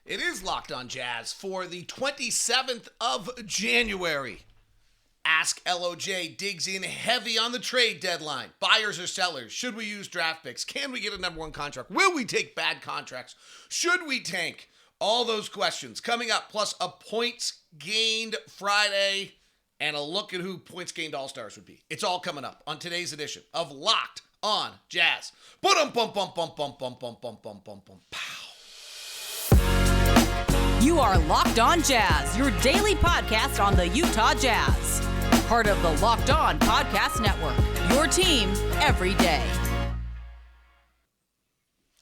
It is Locked On Jazz for the 27th of January. Ask LOJ digs in heavy on the trade deadline. Buyers or sellers? Should we use draft picks? Can we get a number one contract? Will we take bad contracts? Should we tank? All those questions coming up, plus a points gained Friday and a look at who points gained all-stars would be. It's all coming up on today's edition of Locked On Jazz. Pow. You are Locked On Jazz, your daily podcast on the Utah Jazz. Part of the Locked On Podcast Network, your team every day.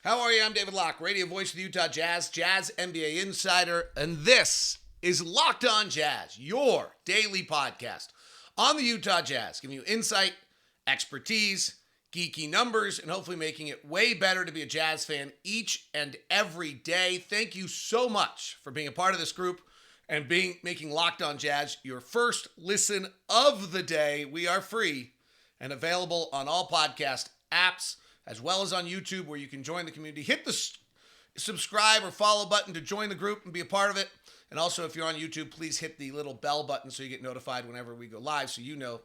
How are you? I'm David Locke, radio voice of the Utah Jazz, Jazz NBA insider, and this is Locked On Jazz, your daily podcast on the Utah Jazz, giving you insight, expertise, geeky numbers, and hopefully making it way better to be a Jazz fan each and every day. Thank you so much for being a part of this group and making Locked On Jazz your first listen of the day. We are free and available on all podcast apps, as well as on YouTube, where you can join the community. Hit the subscribe or follow button to join the group and be a part of it. And also, if you're on YouTube, please hit the little bell button so you get notified whenever we go live, so you know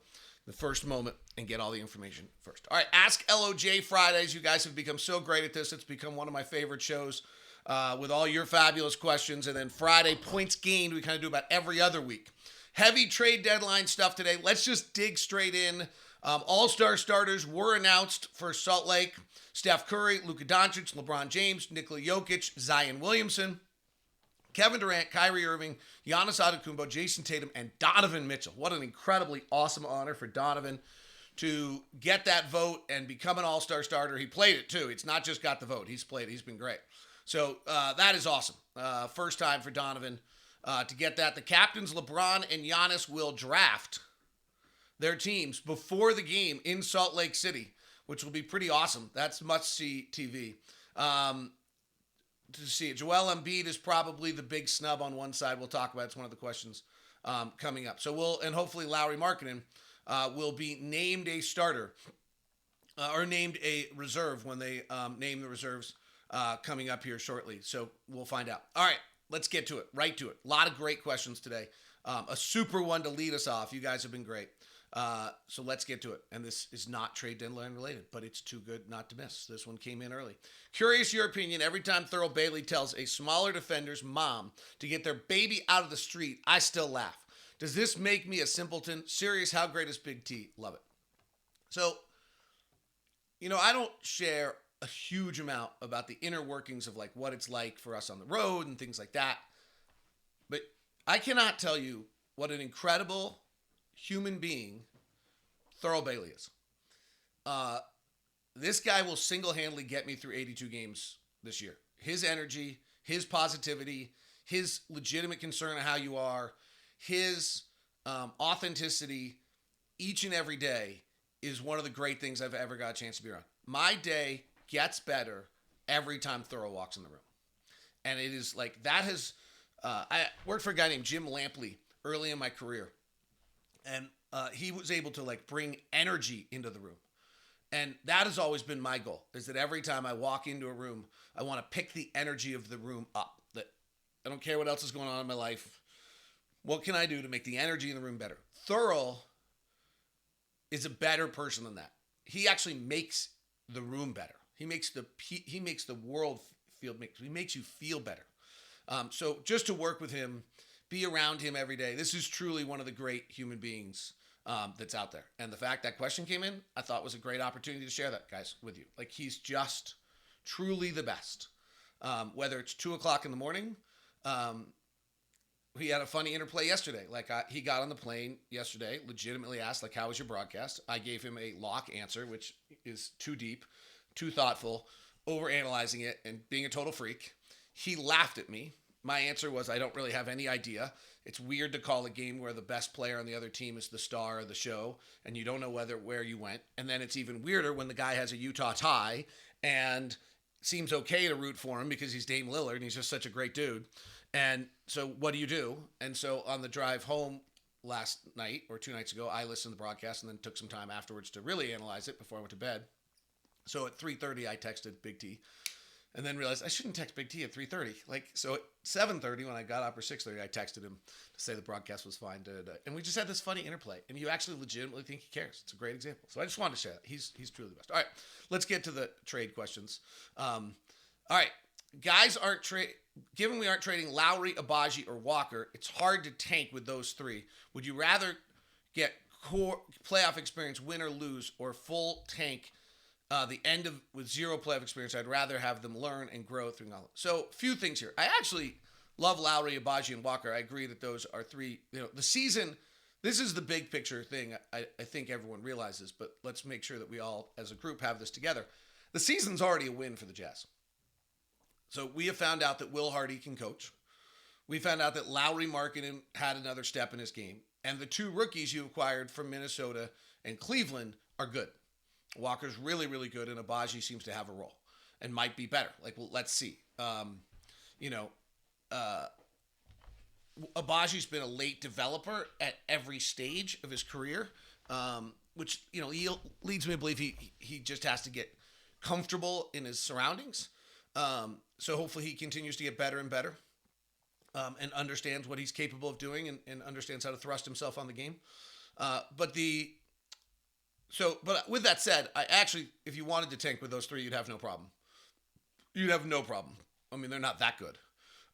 the first moment and get all the information first. All right, Ask LOJ Fridays. You guys have become so great at this. It's become one of my favorite shows with all your fabulous questions. And then Friday, Points Gained, we kind of do about every other week. Heavy trade deadline stuff today. Let's just dig straight in. All-star starters were announced for Salt Lake. Steph Curry, Luka Doncic, LeBron James, Nikola Jokic, Zion Williamson, Kevin Durant, Kyrie Irving, Giannis Antetokounmpo, Jason Tatum, and Donovan Mitchell. What an incredibly awesome honor for Donovan to get that vote and become an all-star starter. He played it too. It's not just got the vote. He's played it. He's been great. So that is awesome. First time for Donovan to get that. The captains, LeBron and Giannis, will draft their teams before the game in Salt Lake City, which will be pretty awesome. That's must-see TV. To see it. Joel Embiid is probably the big snub on one side. We'll talk about it. It's one of the questions coming up. So and hopefully Lauri Markkanen will be named a starter or named a reserve when they name the reserves coming up here shortly. So we'll find out. All right, let's get to it. Right to it. A lot of great questions today. A super one to lead us off. You guys have been great. So let's get to it. And this is not trade deadline related, but it's too good not to miss. This one came in early. Curious your opinion. Every time Thurl Bailey tells a smaller defender's mom to get their baby out of the street, I still laugh. Does this make me a simpleton? Serious, how great is Big T? Love it. So, I don't share a huge amount about the inner workings of like what it's like for us on the road and things like that. But I cannot tell you what an incredible human being Thurl Bailey is. This guy will single-handedly get me through 82 games this year. His energy, his positivity, his legitimate concern of how you are, his authenticity each and every day is one of the great things I've ever got a chance to be around. My day gets better every time Thurl walks in the room. And it is like that has I worked for a guy named Jim Lampley early in my career. And he was able to like bring energy into the room. And that has always been my goal, is that every time I walk into a room, I want to pick the energy of the room up. That I don't care what else is going on in my life. What can I do to make the energy in the room better? Thurl is a better person than that. He actually makes the room better. He makes the world feel, he makes you feel better. So just to work with him, be around him every day. This is truly one of the great human beings that's out there. And the fact that question came in, I thought was a great opportunity to share that, guys, with you. Like, he's just truly the best. Whether it's 2 o'clock in the morning, he had a funny interplay yesterday. Like, he got on the plane yesterday, legitimately asked, like, how was your broadcast? I gave him a lock answer, which is too deep, too thoughtful, overanalyzing it, and being a total freak. He laughed at me. My answer was, I don't really have any idea. It's weird to call a game where the best player on the other team is the star of the show, and you don't know where you went. And then it's even weirder when the guy has a Utah tie and seems okay to root for him because he's Dame Lillard and he's just such a great dude. And so what do you do? And so on the drive home last night or 2 nights ago, I listened to the broadcast and then took some time afterwards to really analyze it before I went to bed. So at 3:30, I texted Big T and then realized I shouldn't text Big T at 3:30. So at 7:30 when I got up, or 6:30, I texted him to say the broadcast was fine. And we just had this funny interplay. And you actually legitimately think he cares. It's a great example. So I just wanted to share that. He's truly the best. All right, let's get to the trade questions. All right, guys given we aren't trading Lowry, Abaji, or Walker, it's hard to tank with those three. Would you rather get core playoff experience, win or lose, or full tank the end of with zero playoff experience? I'd rather have them learn and grow through knowledge. So, few things here. I actually love Lowry, Abaji, and Walker. I agree that those are three. The season. This is the big picture thing. I think everyone realizes, but let's make sure that we all, as a group, have this together. The season's already a win for the Jazz. So we have found out that Will Hardy can coach. We found out that Lowry Markkanen had another step in his game, and the two rookies you acquired from Minnesota and Cleveland are good. Walker's really, really good, and Abaji seems to have a role and might be better. Let's see. Abaji's been a late developer at every stage of his career, which, he leads me to believe he just has to get comfortable in his surroundings. So hopefully he continues to get better and better, and understands what he's capable of doing and understands how to thrust himself on the game. But with that said, I actually, if you wanted to tank with those three, you'd have no problem. You'd have no problem. I mean, they're not that good.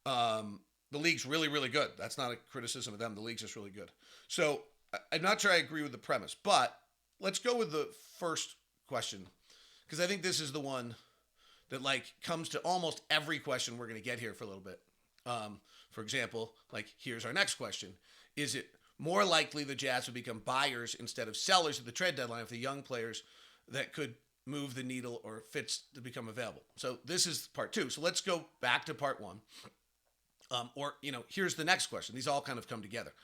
The league's really, really good. That's not a criticism of them. The league's just really good. So I'm not sure I agree with the premise, but let's go with the first question, because I think this is the one that comes to almost every question we're going to get here for a little bit. For example, here's our next question. Is it more likely the Jazz would become buyers instead of sellers at the trade deadline if the young players that could move the needle or fits to become available? So this is part two. So let's go back to part one. Here's the next question. These all kind of come together.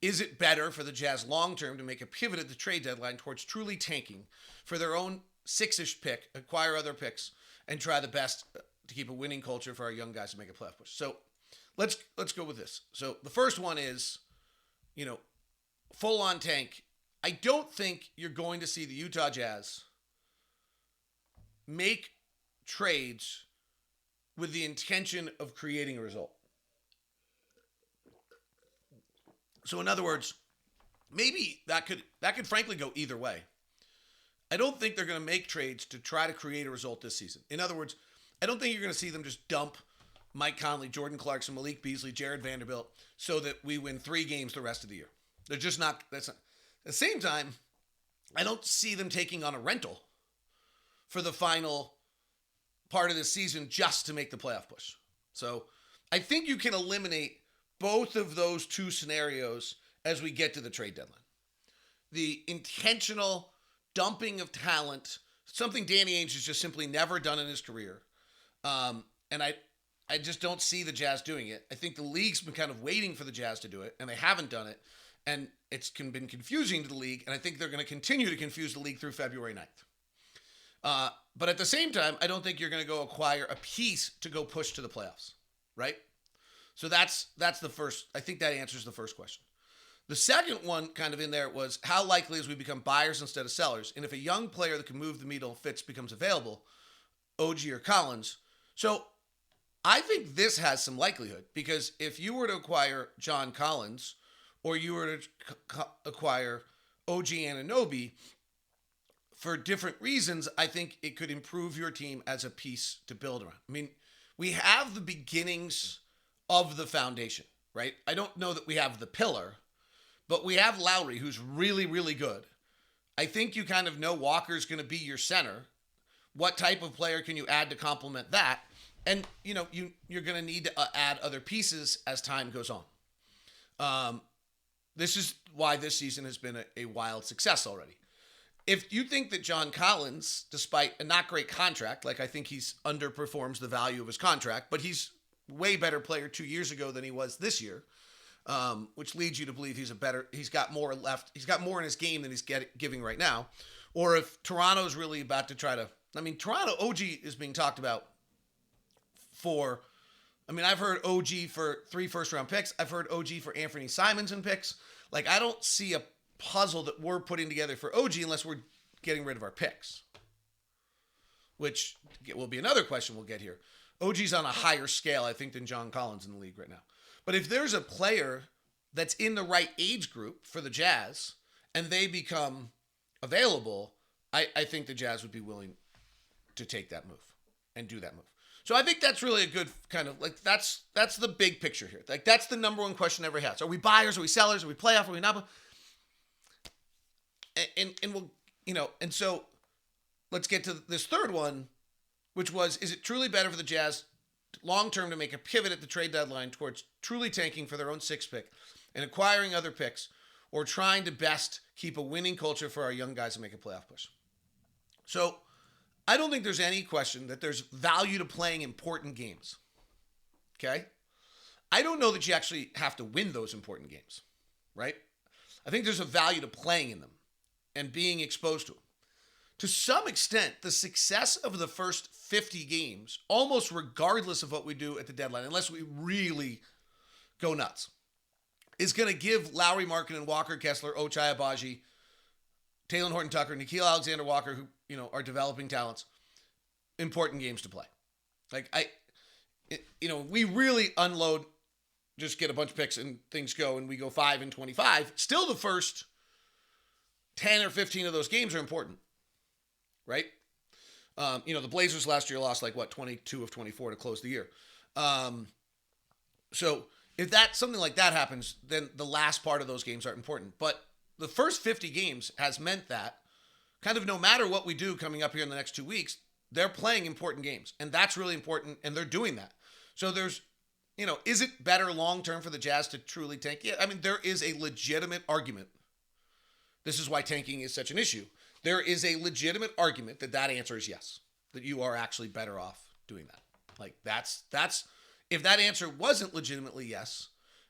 Is it better for the Jazz long-term to make a pivot at the trade deadline towards truly tanking for their own six-ish pick, acquire other picks, and try the best to keep a winning culture for our young guys to make a playoff push? So let's go with this. So the first one is, full-on tank. I don't think you're going to see the Utah Jazz make trades with the intention of creating a result. So in other words, maybe that could frankly go either way. I don't think they're going to make trades to try to create a result this season. In other words, I don't think you're going to see them just dump Mike Conley, Jordan Clarkson, Malik Beasley, Jared Vanderbilt so that we win 3 games the rest of the year. They're just not. At the same time, I don't see them taking on a rental for the final part of the season just to make the playoff push. So I think you can eliminate both of those two scenarios as we get to the trade deadline. The intentional dumping of talent, something Danny Ainge has just simply never done in his career. And I just don't see the Jazz doing it. I think the league's been kind of waiting for the Jazz to do it, and they haven't done it. And it's been confusing to the league, and I think they're going to continue to confuse the league through February 9th. But at the same time, I don't think you're going to go acquire a piece to go push to the playoffs, right? So that's the first. I think that answers the first question. The second one kind of in there was, how likely is we become buyers instead of sellers? And if a young player that can move the needle fits becomes available, OG or Collins. So I think this has some likelihood, because if you were to acquire John Collins or you were to acquire OG Anunoby for different reasons, I think it could improve your team as a piece to build around. I mean, we have the beginnings of the foundation, right? I don't know that we have the pillar, but we have Lowry, who's really, really good. I think you kind of know Walker's going to be your center. What type of player can you add to complement that? And, you're going to need to add other pieces as time goes on. This is why this season has been a wild success already. If you think that John Collins, despite a not great contract, I think he's underperforms the value of his contract, but he's way better player 2 years ago than he was this year, which leads you to believe he's got more left. He's got more in his game than he's giving right now. Or if Toronto's really about to Toronto OG is being talked about I've heard OG for 3 first-round picks. I've heard OG for Anthony Simonson picks. I don't see a puzzle that we're putting together for OG unless we're getting rid of our picks, which will be another question we'll get here. OG's on a higher scale, I think, than John Collins in the league right now. But if there's a player that's in the right age group for the Jazz and they become available, I think the Jazz would be willing to take that move and do that move. So I think that's really a good kind of like, that's the big picture here. Like, that's the number one question everybody has. Are we buyers? Are we sellers? Are we playoff? Are we not? And we'll, and so let's get to this third one, which was, is it truly better for the Jazz long-term to make a pivot at the trade deadline towards truly tanking for their own sixth pick and acquiring other picks, or trying to best keep a winning culture for our young guys and make a playoff push? So I don't think there's any question that there's value to playing important games. Okay? I don't know that you actually have to win those important games, right? I think there's a value to playing in them and being exposed to them. To some extent, the success of the first 50 games, almost regardless of what we do at the deadline, unless we really go nuts, is going to give Lowry, Markkanen, Walker, Kessler, Ochai Agbaji, Talen Horton-Tucker, Nickeil Alexander-Walker, who are developing talents, important games to play. Like, we really unload, just get a bunch of picks and things go, and we go 5-25. Still, the first 10 or 15 of those games are important, right? The Blazers last year lost 22 of 24 to close the year. So if something like that happens, then the last part of those games are important. But the first 50 games has meant that kind of no matter what we do coming up here in the next 2 weeks, they're playing important games. And that's really important, and they're doing that. So there's, is it better long-term for the Jazz to truly tank? Yeah, I mean, there is a legitimate argument. This is why tanking is such an issue. There is a legitimate argument that answer is yes, that you are actually better off doing that. Like, that's if that answer wasn't legitimately yes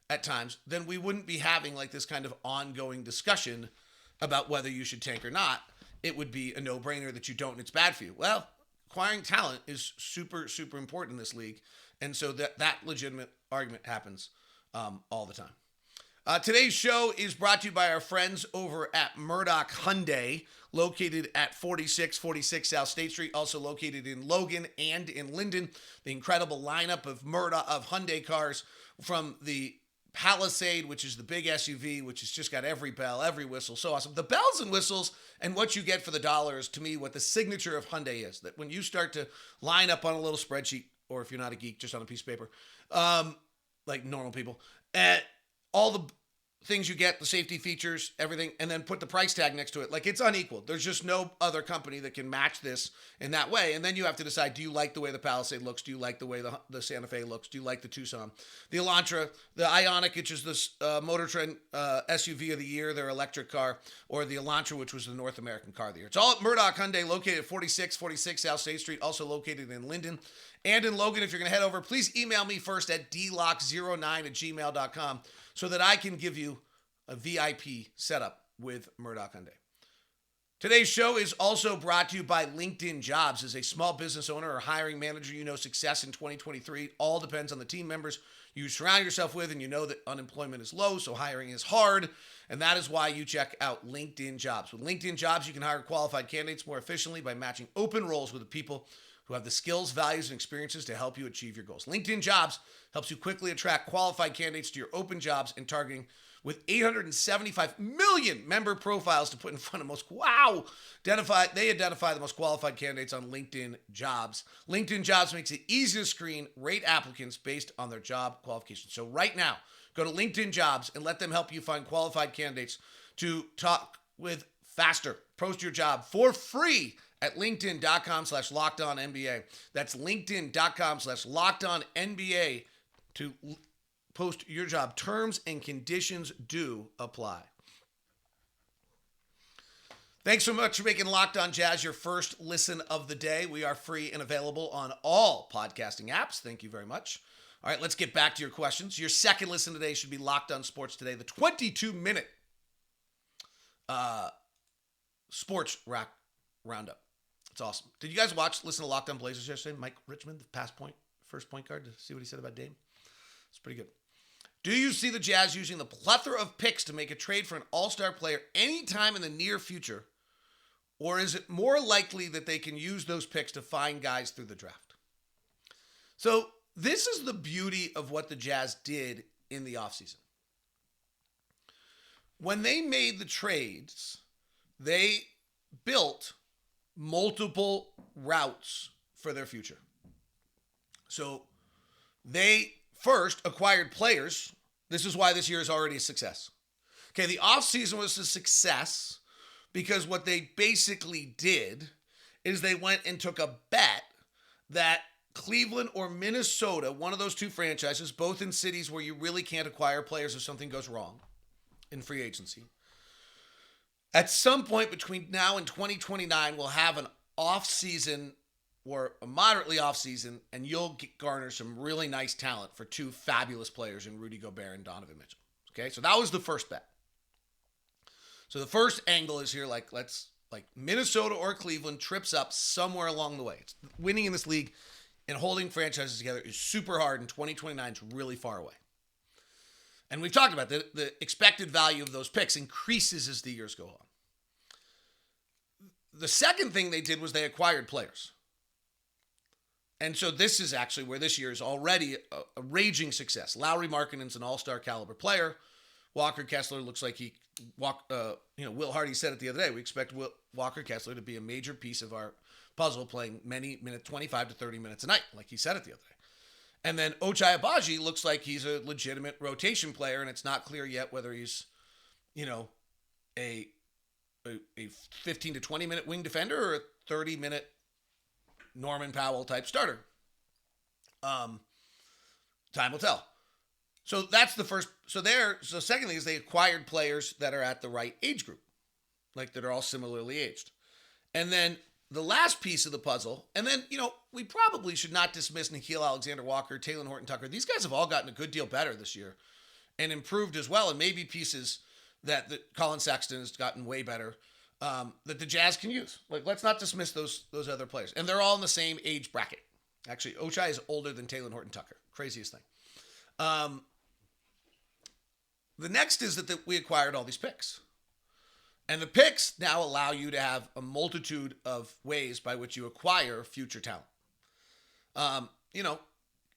at times, then we wouldn't be having this kind of ongoing discussion about whether you should tank or not. It would be a no-brainer that you don't and it's bad for you. Well, acquiring talent is super, super important in this league. And so that legitimate argument happens all the time. Today's show is brought to you by our friends over at Murdoch Hyundai, located at 4646 South State Street, also located in Logan and in Linden. The incredible lineup of Hyundai cars, from the Palisade, which is the big SUV, which has just got every bell, every whistle, so awesome. The bells and whistles and what you get for the dollar is, to me, what the signature of Hyundai is. That when you start to line up on a little spreadsheet, or if you're not a geek, just on a piece of paper, like normal people, all the things you get, the safety features, everything, and then put the price tag next to it. It's unequal. There's just no other company that can match this in that way. And then you have to decide, do you like the way the Palisade looks? Do you like the way the Santa Fe looks? Do you like the Tucson? The Elantra, the Ioniq, which is the Motor Trend SUV of the year, their electric car, or the Elantra, which was the North American car of the year. It's all at Murdoch Hyundai, located at 4646 South State Street, also located in Linden and in Logan. If you're going to head over, please email me first at dlock09@gmail.com so that I can give you a VIP setup with Murdoch Hyundai. Today's show is also brought to you by LinkedIn Jobs. As a small business owner or hiring manager, success in 2023 all depends on the team members you surround yourself with, and that unemployment is low, so hiring is hard, and that is why you check out LinkedIn Jobs. With LinkedIn Jobs, you can hire qualified candidates more efficiently by matching open roles with the people who have the skills, values, and experiences to help you achieve your goals. LinkedIn Jobs helps you quickly attract qualified candidates to your open jobs and targeting with 875 million member profiles to put in front of they identify the most qualified candidates on LinkedIn Jobs. LinkedIn Jobs makes it easy to screen, rate applicants based on their job qualifications. So right now, go to LinkedIn Jobs and let them help you find qualified candidates to talk with faster. Post your job for free at linkedin.com/LockedOnNBA. That's linkedin.com/LockedOnNBA to post your job. Terms and conditions do apply. Thanks so much for making Locked On Jazz your first listen of the day. We are free and available on all podcasting apps. Thank you very much. All right, let's get back to your questions. Your second listen today should be Locked On Sports Today, the 22-minute sports roundup. It's awesome. Did you guys listen to Locked On Blazers yesterday? Mike Richmond, the first point guard, to see what he said about Dame? It's pretty good. Do you see the Jazz using the plethora of picks to make a trade for an all-star player anytime in the near future? Or is it more likely that they can use those picks to find guys through the draft? So this is the beauty of what the Jazz did in the offseason. When they made the trades, they built multiple routes for their future. So they first acquired players. This is why this year is already a success. Okay, the offseason was a success because what they basically did is they went and took a bet that Cleveland or Minnesota, one of those two franchises, both in cities where you really can't acquire players if something goes wrong in free agency, at some point between now and 2029, we'll have an off-season or a moderately off-season, and you'll garner some really nice talent for two fabulous players in Rudy Gobert and Donovan Mitchell. Okay, so that was the first bet. So the first angle is here, like Minnesota or Cleveland trips up somewhere along the way. It's winning in this league and holding franchises together is super hard, and 2029 is really far away. And we've talked about the expected value of those picks increases as the years go on. The second thing they did was they acquired players. And so this is actually where this year is already a raging success. Lauri Markkanen's an all-star caliber player. Walker Kessler looks like Will Hardy said it the other day. We expect Walker Kessler to be a major piece of our puzzle, playing many minutes, 25 to 30 minutes a night, like he said it the other day. And then Ochai Agbaji looks like he's a legitimate rotation player, and it's not clear yet whether he's, a 15 to 20 minute wing defender or a 30-minute Norman Powell type starter. Time will tell. So that's the first. So second thing is they acquired players that are at the right age group, like that are all similarly aged. And then the last piece of the puzzle, and then, we probably should not dismiss Nickeil Alexander-Walker, Talen Horton-Tucker. These guys have all gotten a good deal better this year and improved as well, and maybe pieces that Colin Sexton has gotten way better that the Jazz can use. Like, let's not dismiss those other players. And they're all in the same age bracket. Actually, Ochai is older than Talen Horton-Tucker. Craziest thing. The next is that we acquired all these picks. And the picks now allow you to have a multitude of ways by which you acquire future talent.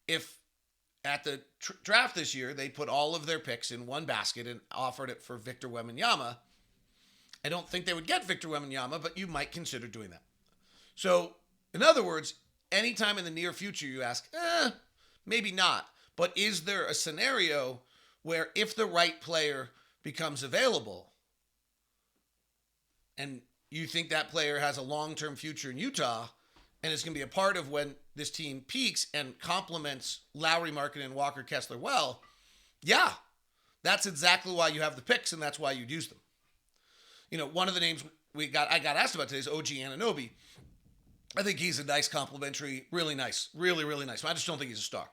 If at the draft this year, they put all of their picks in one basket and offered it for Victor Wembanyama, I don't think they would get Victor Wembanyama, but you might consider doing that. So, in other words, anytime in the near future you ask, maybe not. But is there a scenario where if the right player becomes available, and you think that player has a long-term future in Utah and is going to be a part of when this team peaks and complements Lauri Markkanen and Walker Kessler well, yeah, that's exactly why you have the picks, and that's why you'd use them. One of the names I got asked about today is OG Anunoby. I think he's a nice complimentary, really nice, really, really nice. I just don't think he's a star.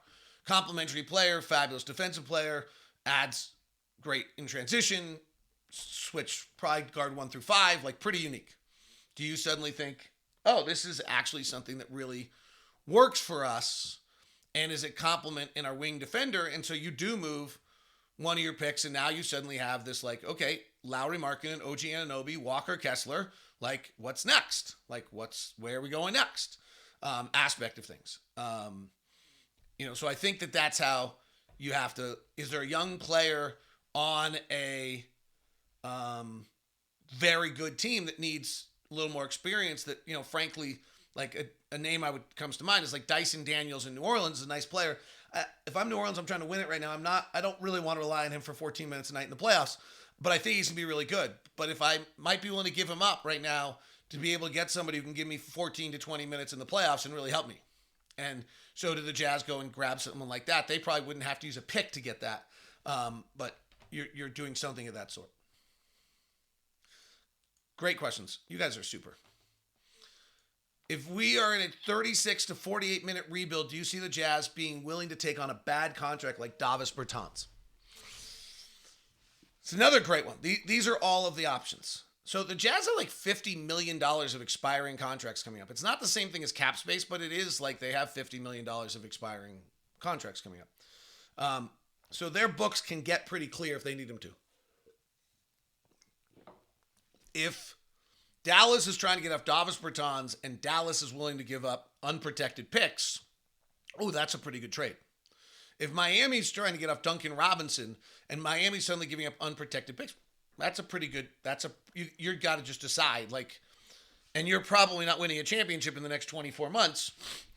Complimentary player, fabulous defensive player, adds great in transition, switch probably guard 1 through 5, like pretty unique. Do you suddenly think, this is actually something that really works for us and is a complement in our wing defender? And so you do move one of your picks, and now you suddenly have this Lauri Markkanen, OG Anunoby, Walker Kessler, what's next? Where are we going next? Aspect of things. So I think that's how you have to, is there a young player on a very good team that needs a little more experience that, frankly, a name comes to mind is Dyson Daniels in New Orleans is a nice player. If I'm New Orleans, I'm trying to win it right now. I don't really want to rely on him for 14 minutes a night in the playoffs, but I think he's going to be really good. But if I might be willing to give him up right now to be able to get somebody who can give me 14 to 20 minutes in the playoffs and really help me. And so do the Jazz go and grab someone like that? They probably wouldn't have to use a pick to get that. But you're doing something of that sort. Great questions. You guys are super. If we are in a 36 to 48 minute rebuild, do you see the Jazz being willing to take on a bad contract like Davis Bertans? It's another great one. These are all of the options. So the Jazz have $50 million of expiring contracts coming up. It's not the same thing as cap space, but it is they have $50 million of expiring contracts coming up. So their books can get pretty clear if they need them to. If Dallas is trying to get off Davis Bertans and Dallas is willing to give up unprotected picks, Oh, that's a pretty good trade. If Miami's trying to get off Duncan Robinson and Miami's suddenly giving up unprotected picks, that's a pretty good. You've got to just decide and you're probably not winning a championship in the next 24 months,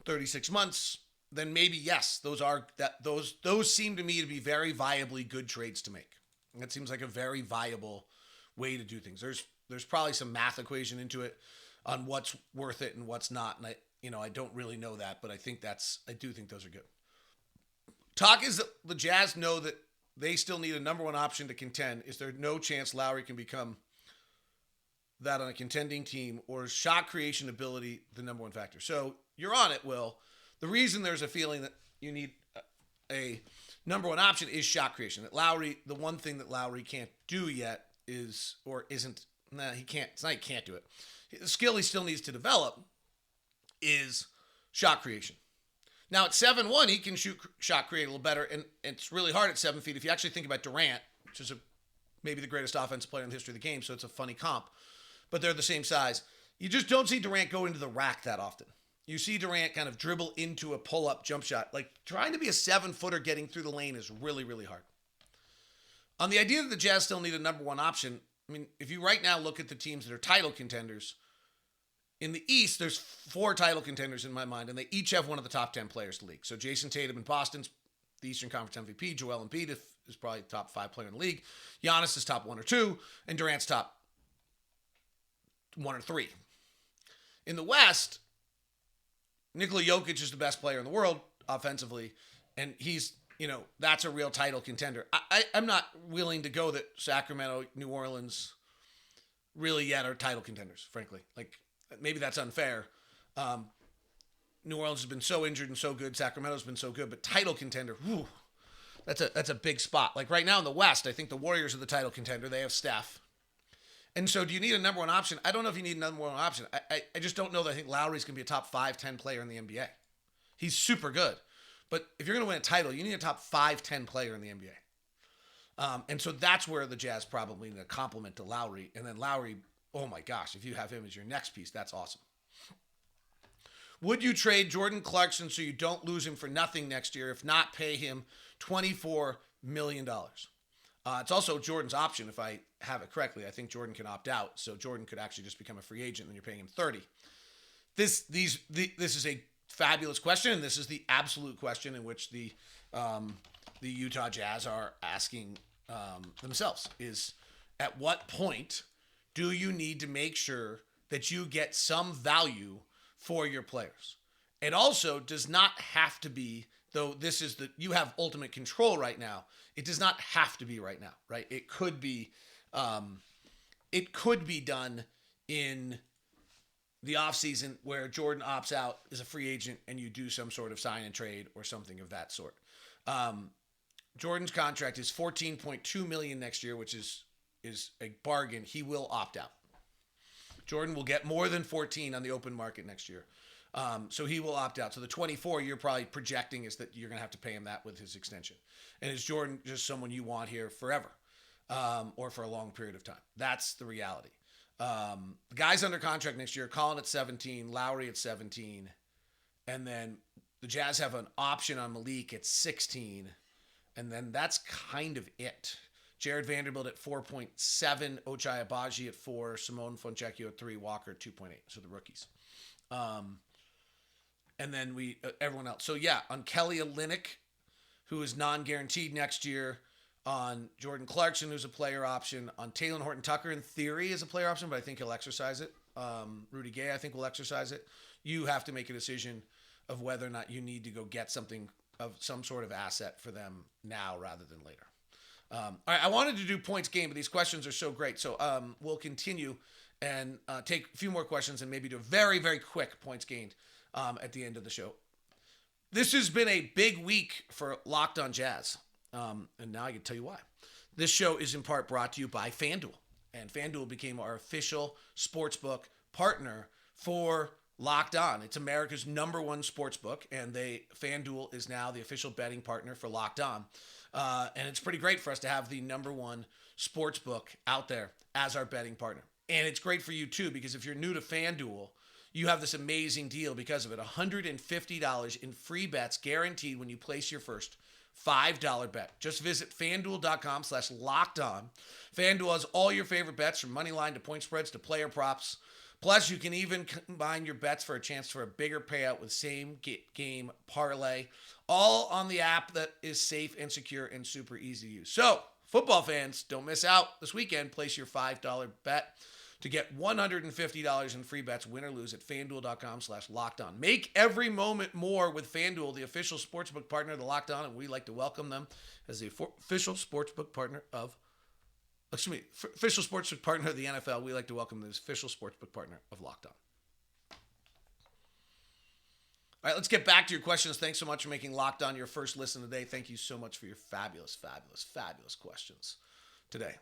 36 months. Then maybe yes, those seem to me to be very viably good trades to make. That seems like a very viable way to do things. There's probably some math equation into it on what's worth it and what's not, and I don't really know that, but I do think those are good. Talk is that the Jazz know that they still need a number one option to contend. Is there no chance Lowry can become that on a contending team, or is shot creation ability the number one factor? So you're on it, Will. The reason there's a feeling that you need a number one option is shot creation. That Lowry, the one thing that Lowry can't do yet he can't. It's not he can't do it. The skill he still needs to develop is shot creation. Now, at 7'1", he can shot create a little better, and it's really hard at 7 feet. If you actually think about Durant, which is maybe the greatest offensive player in the history of the game, so it's a funny comp, but they're the same size. You just don't see Durant go into the rack that often. You see Durant kind of dribble into a pull-up jump shot. Like, trying to be a 7-footer getting through the lane is really, really hard. On the idea that the Jazz still need a number one option, I mean, if you right now look at the teams that are title contenders, in the East, there's 4 title contenders in my mind, and they each have one of the top 10 players in the league. So Jason Tatum in Boston's the Eastern Conference MVP. Joel Embiid is probably the top 5 player in the league. Giannis is top 1 or 2, and Durant's top 1 or 3. In the West, Nikola Jokic is the best player in the world offensively, and that's a real title contender. I'm not willing to go that Sacramento, New Orleans really yet are title contenders, frankly. Like, maybe that's unfair. New Orleans has been so injured and so good. Sacramento's been so good, but title contender, whew, that's a big spot. Like right now in the West, I think the Warriors are the title contender. They have Steph. And so do you need a number one option? I don't know if you need a number one option. I just don't know that I think Lowry's going to be a top 5-10 player in the NBA. He's super good. But if you're going to win a title, you need a top 5-10 player in the NBA. And so that's where the Jazz probably need a compliment to Lowry. And then Lowry, oh my gosh, if you have him as your next piece, that's awesome. Would you trade Jordan Clarkson so you don't lose him for nothing next year? If not, pay him $24 million. It's also Jordan's option, if I have it correctly. I think Jordan can opt out, so Jordan could actually just become a free agent, and you're paying him $30. This is a fabulous question, and this is the absolute question in which the Utah Jazz are asking themselves: is at what point do you need to make sure that you get some value for your players? It also does not have to be, though you have ultimate control right now, it does not have to be right now, right? It could be done in the offseason where Jordan opts out as a free agent and you do some sort of sign and trade or something of that sort. Jordan's contract is $14.2 million next year, which is a bargain. He will opt out. Jordan will get more than 14 on the open market next year. So he will opt out. So the 24 you're probably projecting is that you're going to have to pay him that with his extension. And is Jordan just someone you want here forever or for a long period of time? That's the reality. The guys under contract next year, Collin at 17, Lowry at 17, and then the Jazz have an option on Malik at 16, and then that's kind of it. Jared Vanderbilt at 4.7, Ochai Agbaji at 4, Simone Fontecchio at 3, Walker at 2.8. So the rookies. And then everyone else. So yeah, on Kelly Olynyk, who is non-guaranteed next year, on Jordan Clarkson, who's a player option, on Talen Horton-Tucker, in theory, is a player option, but I think he'll exercise it. Rudy Gay, I think, will exercise it. You have to make a decision of whether or not you need to go get something of some sort of asset for them now rather than later. All right, I wanted to do points game, but these questions are so great. So we'll continue and take a few more questions and maybe do a very, very quick points gained at the end of the show. This has been a big week for Locked On Jazz. And now I can tell you why. This show is in part brought to you by FanDuel. And FanDuel became our official sportsbook partner for Locked On. It's America's number one sportsbook, and FanDuel is now the official betting partner for Locked On. And it's pretty great for us to have the number one sportsbook out there as our betting partner. And it's great for you too, because if you're new to FanDuel, you have this amazing deal because of it. $150 in free bets guaranteed when you place your first $5 bet. Just visit FanDuel.com/lockedon. FanDuel has all your favorite bets from money line to point spreads to player props. Plus, you can even combine your bets for a chance for a bigger payout with same game parlay. All on the app that is safe and secure and super easy to use. So, football fans, don't miss out this weekend. Place your $5 bet to get $150 in free bets, win or lose, at FanDuel.com/lockedon. Make every moment more with FanDuel, the official sportsbook partner of the Locked On, and we'd like to welcome them as the official sportsbook partner of official sportsbook partner of the NFL. We like to welcome them as official sportsbook partner of Locked On. All right, let's get back to your questions. Thanks so much for making Locked On your first listen today. Thank you so much for your fabulous questions today.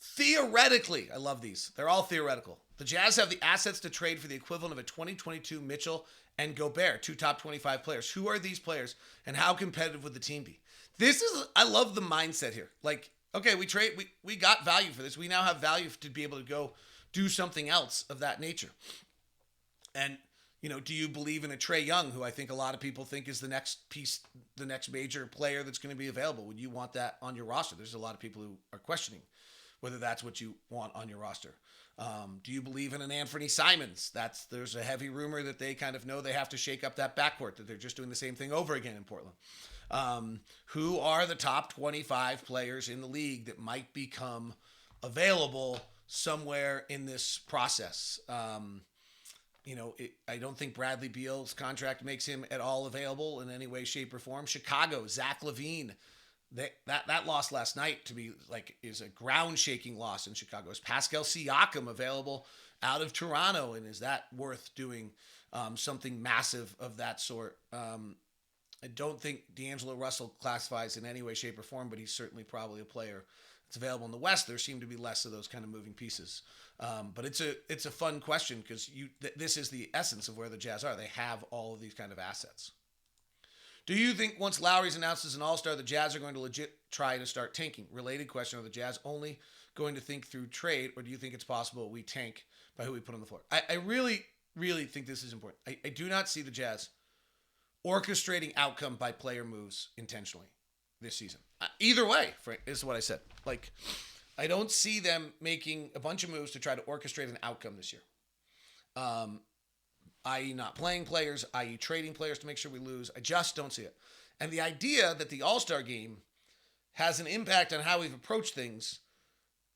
Theoretically, I love these. They're all theoretical. The Jazz have the assets to trade for the equivalent of a 2022 Mitchell and Gobert, 2 top 25 players. Who are these players, and how competitive would the team be? I love the mindset here. Like, okay, we got value for this. We now have value to be able to go do something else of that nature. And, do you believe in a Trae Young, who I think a lot of people think is the next piece, the next major player that's going to be available? Would you want that on your roster? There's a lot of people who are questioning whether that's what you want on your roster. Do you believe in an Anthony Simons? There's a heavy rumor that they kind of know they have to shake up that backcourt, that they're just doing the same thing over again in Portland. Who are the top 25 players in the league that might become available somewhere in this process? I don't think Bradley Beal's contract makes him at all available in any way, shape, or form. Chicago, Zach LaVine. That loss last night is a ground-shaking loss in Chicago. Is Pascal Siakam available out of Toronto, and is that worth doing something massive of that sort? I don't think D'Angelo Russell classifies in any way, shape, or form, but he's certainly probably a player that's available in the West. There seem to be less of those kind of moving pieces. But it's a fun question because this is the essence of where the Jazz are. They have all of these kind of assets. Do you think once Lowry's announced as an all-star, the Jazz are going to legit try to start tanking? Related question, are the Jazz only going to think through trade, or do you think it's possible we tank by who we put on the floor? I really, really think this is important. I do not see the Jazz orchestrating outcome by player moves intentionally this season. Either way, is what I said. I don't see them making a bunch of moves to try to orchestrate an outcome this year. I.e. not playing players, i.e. trading players to make sure we lose. I just don't see it. And the idea that the All-Star game has an impact on how we've approached things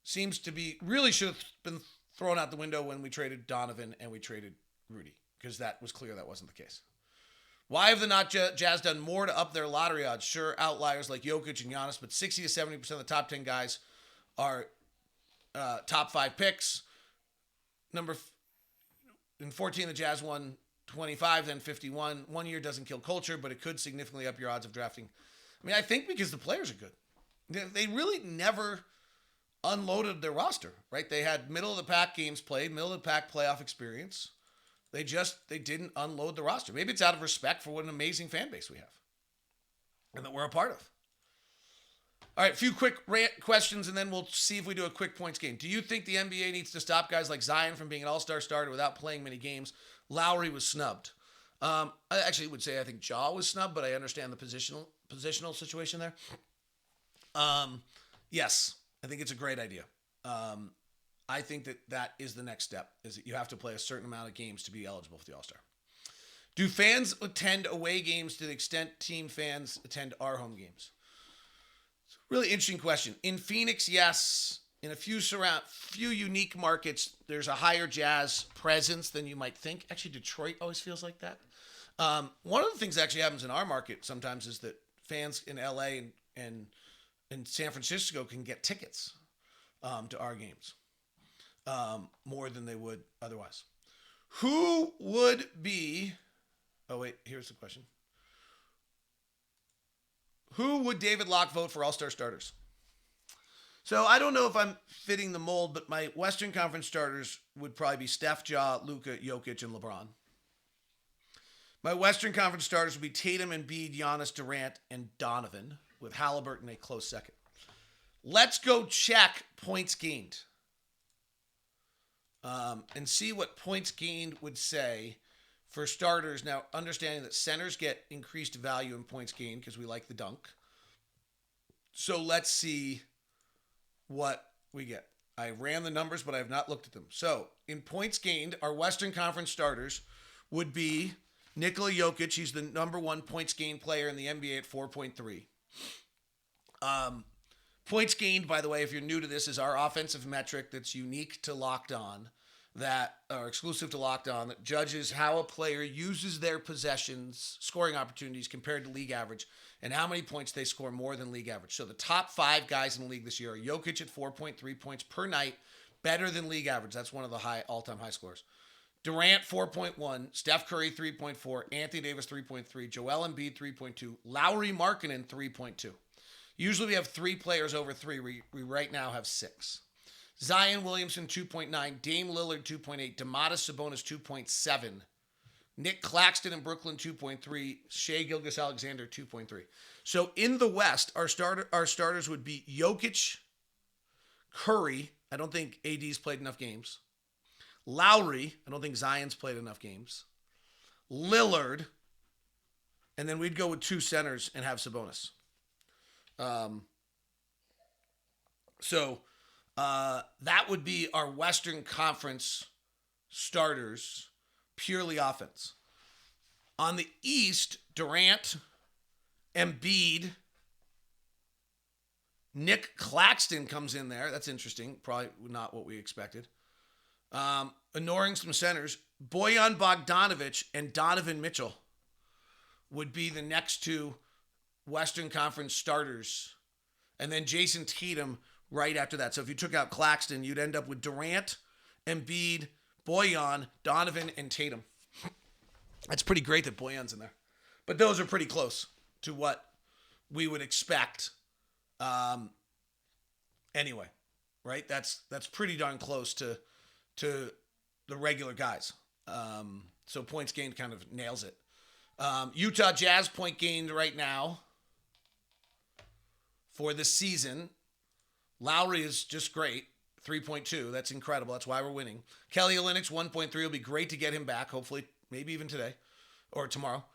seems to really should have been thrown out the window when we traded Donovan and we traded Rudy, because that was clear that wasn't the case. Why have the Jazz done more to up their lottery odds? Sure, outliers like Jokic and Giannis, but 60 to 70% of the top 10 guys are top 5 picks. In 14, the Jazz won 25, then 51. 1 year doesn't kill culture, but it could significantly up your odds of drafting. I think because the players are good. They really never unloaded their roster, right? They had middle-of-the-pack games played, middle-of-the-pack playoff experience. They didn't unload the roster. Maybe it's out of respect for what an amazing fan base we have and that we're a part of. All right, a few quick questions, and then we'll see if we do a quick points game. Do you think the NBA needs to stop guys like Zion from being an all-star starter without playing many games? Lowry was snubbed. I actually would say I think Ja was snubbed, but I understand the positional situation there. Yes, I think it's a great idea. I think that is the next step, is that you have to play a certain amount of games to be eligible for the All-Star. Do fans attend away games to the extent team fans attend our home games? Really interesting question. In Phoenix, yes. In a few unique markets, there's a higher Jazz presence than you might think. Actually, Detroit always feels like that. One of the things that actually happens in our market sometimes is that fans in LA and San Francisco can get tickets to our games more than they would otherwise. Who would be... Oh, wait, here's the question. Who would David Locke vote for All-Star starters? So I don't know if I'm fitting the mold, but my Western Conference starters would probably be Steph, Ja, Luka, Jokic, and LeBron. My Western Conference starters would be Tatum, Embiid, Giannis, Durant, and Donovan, with Halliburton a close second. Let's go check points gained. and see what points gained would say for starters. Now, understanding that centers get increased value in points gained because we like the dunk. So let's see what we get. I ran the numbers, but I have not looked at them. So in points gained, our Western Conference starters would be Nikola Jokic. He's the number one points gained player in the NBA at 4.3. Points gained, by the way, if you're new to this, is our offensive metric that's unique to Locked On, that are exclusive to Locked On, that judges how a player uses their possessions, scoring opportunities compared to league average, and how many points they score more than league average. So the top 5 guys in the league this year are Jokic at 4.3 points per night, better than league average. That's one of the all-time high scores. Durant 4.1, Steph Curry 3.4, Anthony Davis 3.3, Joel Embiid 3.2, Lauri Markkanen 3.2. Usually we have 3 players over 3. We right now have 6. Zion Williamson 2.9, Dame Lillard 2.8, Domantas Sabonis 2.7, Nick Claxton in Brooklyn 2.3, Shai Gilgeous-Alexander 2.3. So in the West, our starters would be Jokic, Curry. I don't think AD's played enough games. Lowry. I don't think Zion's played enough games. Lillard. And then we'd go with 2 centers and have Sabonis. That would be our Western Conference starters, purely offense. On the East, Durant, Embiid, Nick Claxton comes in there. That's interesting. Probably not what we expected. Ignoring some centers, Bojan Bogdanovic and Donovan Mitchell would be the next 2 Western Conference starters. And then Jason Tatum right after that. So if you took out Claxton, you'd end up with Durant, Embiid, Bojan, Donovan, and Tatum. That's pretty great that Bojan's in there. But those are pretty close to what we would expect anyway, right? That's pretty darn close to the regular guys. So points gained kind of nails it. Utah Jazz point gained right now for the season. Lowry is just great. 3.2. That's incredible. That's why we're winning. Kelly Olynyk, 1.3. It'll be great to get him back. Hopefully, maybe even today or tomorrow.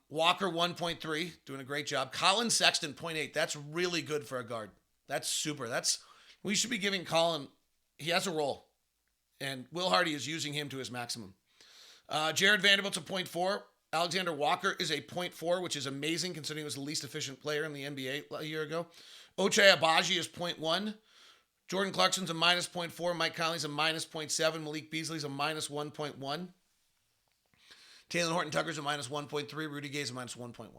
Walker, 1.3. Doing a great job. Colin Sexton, 0.8. That's really good for a guard. That's super. We should be giving Colin, he has a role. And Will Hardy is using him to his maximum. Jared Vanderbilt's a 0.4. Alexander Walker is a 0.4, which is amazing considering he was the least efficient player in the NBA a year ago. Ochai Agbaji is 0.1. Jordan Clarkson's a minus 0.4. Mike Conley's a minus 0.7. Malik Beasley's a minus 1.1. Taylor Horton-Tucker's a minus 1.3. Rudy Gay's a minus 1.1.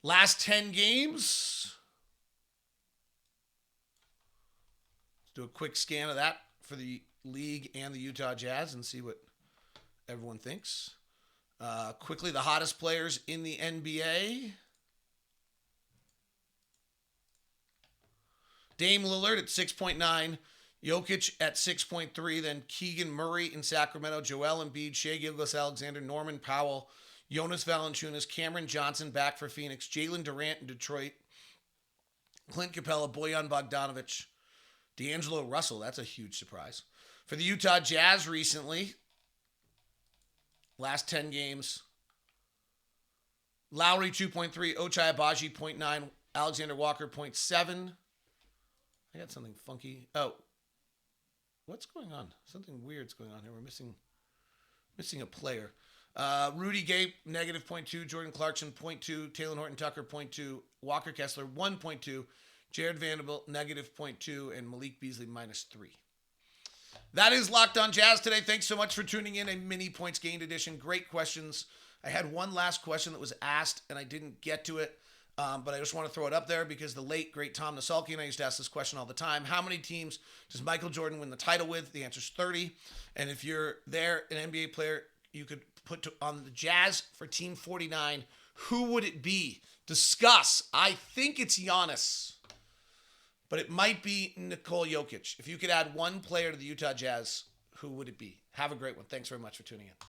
Last 10 games. Let's do a quick scan of that for the league and the Utah Jazz and see what everyone thinks. Quickly, the hottest players in the NBA. Dame Lillard at 6.9. Jokic at 6.3. Then Keegan Murray in Sacramento. Joel Embiid, Shai Gilgeous-Alexander, Norman Powell, Jonas Valanciunas, Cameron Johnson back for Phoenix, Jalen Durant in Detroit, Clint Capella, Bojan Bogdanovic, D'Angelo Russell. That's a huge surprise. For the Utah Jazz recently, last 10 games, Lowry 2.3, Ochai Agbaji 0.9, Alexander Walker 0.7. I got something funky. Oh, what's going on? Something weird's going on here. We're missing a player. Rudy Gay, negative 0.2. Jordan Clarkson, 0.2. Taylor Horton-Tucker, 0.2. Walker Kessler, 1.2. Jared Vanderbilt, negative 0.2. And Malik Beasley, minus 3. That is Locked On Jazz today. Thanks so much for tuning in. A mini points gained edition. Great questions. I had one last question that was asked, and I didn't get to it. But I just want to throw it up there because the late, great Tom Nasalki and I used to ask this question all the time. How many teams does Michael Jordan win the title with? The answer is 30. And if you're there, an NBA player, you could put on the Jazz for Team 49. Who would it be? Discuss. I think it's Giannis, but it might be Nikola Jokic. If you could add one player to the Utah Jazz, who would it be? Have a great one. Thanks very much for tuning in.